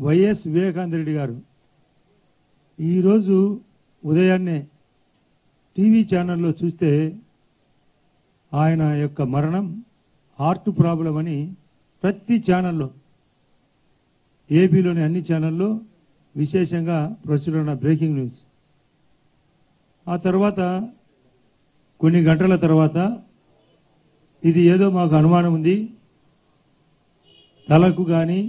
YS Vivekananda Reddy గారు ఈరోజు ఉదయాన్నే టీవీ ఛానల్లో చూస్తే ఆయన యొక్క మరణం హార్ట్ ప్రాబ్లం అని ప్రతి ఛానల్లో ఏపీలోని అన్ని ఛానల్లో విశేషంగా ప్రచురణ బ్రేకింగ్ న్యూస్. ఆ తర్వాత కొన్ని గంటల తర్వాత ఇది ఏదో మాకు అనుమానం ఉంది, తలకు కానీ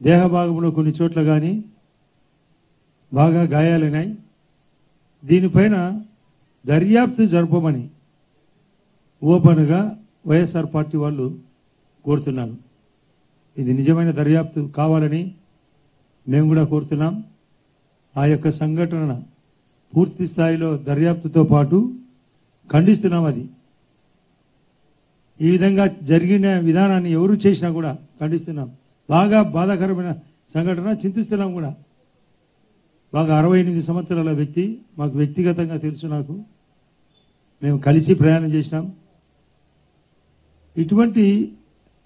దేహ భాగంలో కొన్ని చోట్ల కానీ బాగా గాయాలైనాయి, దీనిపైన దర్యాప్తు జరపమని ఓపెన్గా వైఎస్ఆర్ పార్టీ వాళ్ళు కోరుతున్నారు. ఇది నిజమైన దర్యాప్తు కావాలని మేము కూడా కోరుతున్నాం. ఆ యొక్క సంఘటన పూర్తి స్థాయిలో దర్యాప్తుతో పాటు ఖండిస్తున్నాం. అది ఈ విధంగా జరిగిన విధానాన్ని ఎవరు చేసినా కూడా ఖండిస్తున్నాం. బాగా బాధాకరమైన సంఘటన, చింతిస్తున్నాం కూడా. బాగా 68 సంవత్సరాల వ్యక్తి, మాకు వ్యక్తిగతంగా తెలుసు, నాకు మేము కలిసి ప్రయాణం చేసినాం. ఇటువంటి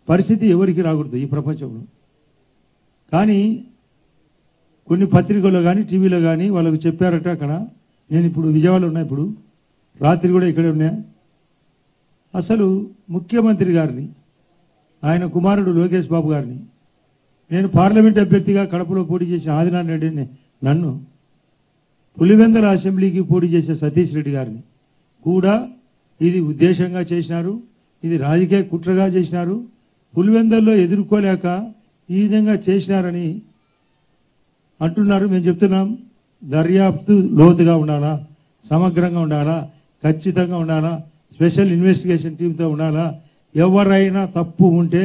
పరిస్థితి ఎవరికి రాకూడదు ఈ ప్రపంచంలో. కానీ కొన్ని పత్రికల్లో కానీ టీవీలో కానీ వాళ్ళకు చెప్పారట. అక్కడ నేను ఇప్పుడు విజయవాడలో ఉన్నా, ఇప్పుడు రాత్రి కూడా ఇక్కడే ఉన్నా. అసలు ముఖ్యమంత్రి గారిని, ఆయన కుమారుడు లోకేష్ బాబు గారిని, నేను పార్లమెంట్ అభ్యర్థిగా కడపలో పోటీ చేసిన ఆదినారాయణ రెడ్డిని, నన్ను పులివెందుల అసెంబ్లీకి పోటీ చేసే సతీష్ రెడ్డి గారిని కూడా ఇది ఉద్దేశంగా చేసినారు, ఇది రాజకీయ కుట్రగా చేసినారు, పులివెందుల్లో ఎదుర్కోలేక ఈ విధంగా చేసినారని అంటున్నారు. మేము చెప్తున్నాం, దర్యాప్తు లోతుగా ఉండాలా, సమగ్రంగా ఉండాలా, ఖచ్చితంగా ఉండాలా, స్పెషల్ ఇన్వెస్టిగేషన్ టీంతో ఉండాలా. ఎవరైనా తప్పు ఉంటే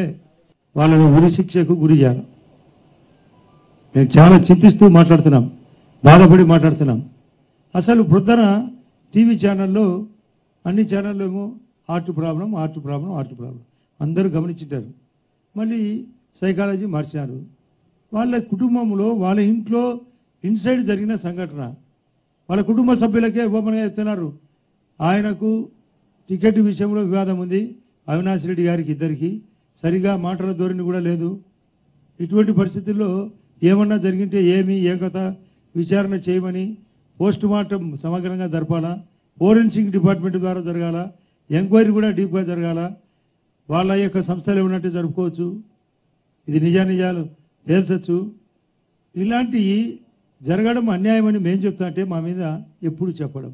వాళ్ళని ఉరి శిక్షకు గురి చేయాలి. మేము చాలా చింతిస్తూ మాట్లాడుతున్నాం, బాధపడి మాట్లాడుతున్నాం. అసలు ప్రొద్దున టీవీ ఛానల్లో, అన్ని ఛానల్లో ఏమో హార్ట్ ప్రాబ్లం అందరూ గమనించారు. మళ్ళీ సైకాలజీ మార్చినారు. వాళ్ళ కుటుంబంలో, వాళ్ళ ఇంట్లో ఇన్సైడ్ జరిగిన సంఘటన వాళ్ళ కుటుంబ సభ్యులకే ఓపెన్గా చెప్తున్నారు. ఆయనకు టికెట్ విషయంలో వివాదం ఉంది, అవినాష్ రెడ్డి గారికి ఇద్దరికి సరిగా మాటల ధోరణి కూడా లేదు. ఇటువంటి పరిస్థితుల్లో ఏమన్నా జరిగింటే ఏం కథ విచారణ చేయమని, పోస్ట్ మార్టం సమగ్రంగా జరపాలా, ఫోరెన్సిక్ డిపార్ట్మెంట్ ద్వారా జరగాల, ఎంక్వైరీ కూడా డీప్గా జరగాల, వాళ్ళ యొక్క సంస్థలు ఏమన్నట్టు జరుపుకోవచ్చు, ఇది నిజానిజాలు తేల్చచ్చు. ఇలాంటి జరగడం అన్యాయం అని మేము చెప్తా అంటే మా మీద ఎప్పుడు చెప్పడం